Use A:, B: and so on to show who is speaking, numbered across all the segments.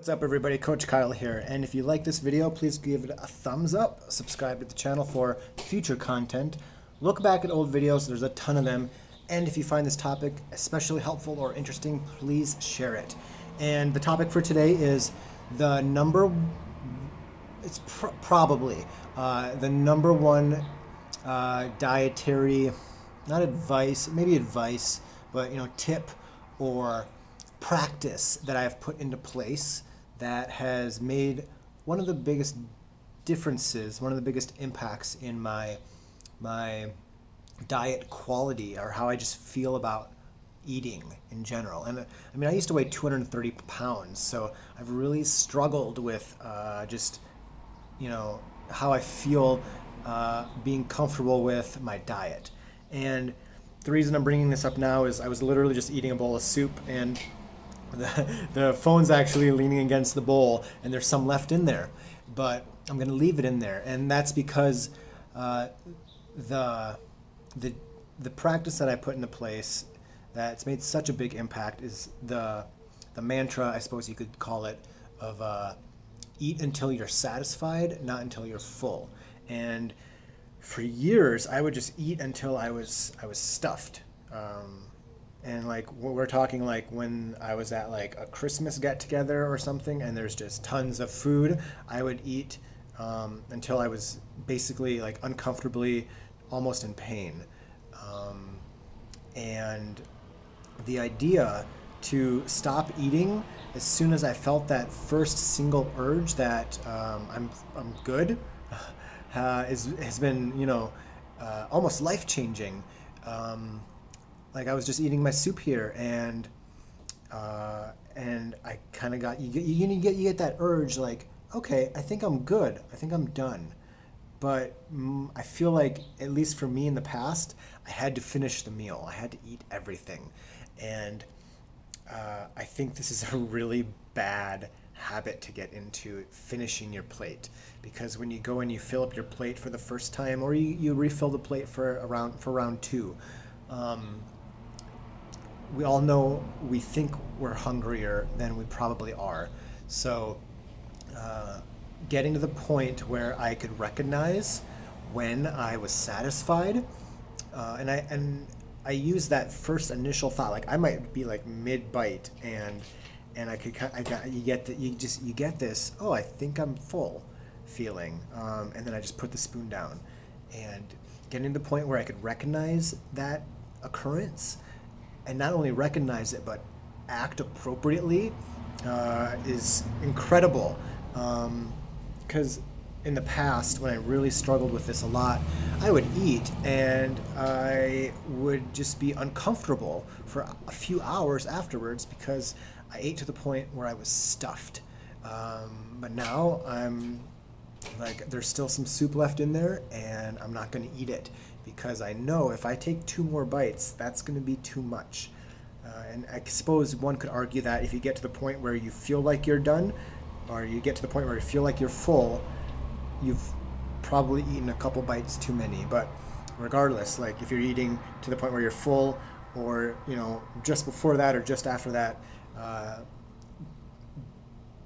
A: What's up everybody, Coach Kyle here, and if you like this video, please give it a thumbs up, subscribe to the channel for future content, look back at old videos, there's a ton of them, and if you find this topic especially helpful or interesting, please share it. And the topic for today is the probably the number one dietary, not advice, maybe advice, but tip or practice that I've put into place that has made one of the biggest differences, one of the biggest impacts in my diet quality, or how I just feel about eating in general. And I mean, I used to weigh 230 pounds, so I've really struggled with just how I feel being comfortable with my diet. And the reason I'm bringing this up now is I was literally just eating a bowl of soup, and the phone's actually leaning against the bowl, and there's some left in there, but I'm going to leave it in there. And that's because the practice that I put into place that's made such a big impact is the mantra, I suppose you could call it, of eat until you're satisfied, not until you're full. And for years I would just eat until I was stuffed. And like we're talking like when I was at like a Christmas get together or something, and there's just tons of food, I would eat until I was basically like uncomfortably almost in pain. And the idea to stop eating as soon as I felt that first single urge that I'm good has been almost life-changing. Like I was just eating my soup here, and I kind of got you get that urge like, okay, I think I'm good, I think I'm done. But I feel like, at least for me in the past, I had to finish the meal. I had to eat everything, and I think this is a really bad habit to get into, finishing your plate, because when you go and you fill up your plate for the first time, or you refill the plate for round two. We all know we think we're hungrier than we probably are. So getting to the point where I could recognize when I was satisfied, and I use that first initial thought, like I might be like mid-bite, and you get this, oh, I think I'm full feeling, and then I just put the spoon down. And getting to the point where I could recognize that occurrence, and not only recognize it, but act appropriately, is incredible. Because in the past, when I really struggled with this a lot, I would eat and I would just be uncomfortable for a few hours afterwards because I ate to the point where I was stuffed. But now I'm like, there's still some soup left in there, and I'm not going to eat it, because I know if I take 2 more bites, that's going to be too much. And I suppose one could argue that if you get to the point where you feel like you're done, or you get to the point where you feel like you're full, you've probably eaten a couple bites too many. But regardless, like if you're eating to the point where you're full, or just before that or just after that,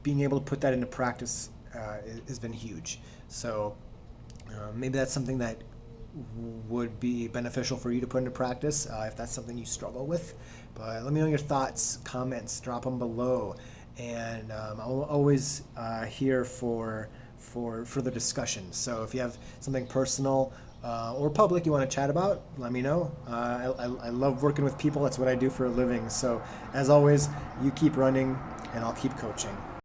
A: being able to put that into practice has been huge. So maybe that's something that would be beneficial for you to put into practice, if that's something you struggle with. But let me know your thoughts, comments, drop them below, and I'm always here for the discussion. So if you have something personal or public you want to chat about, let me know. I love working with people. That's what I do for a living. So as always, you keep running and I'll keep coaching.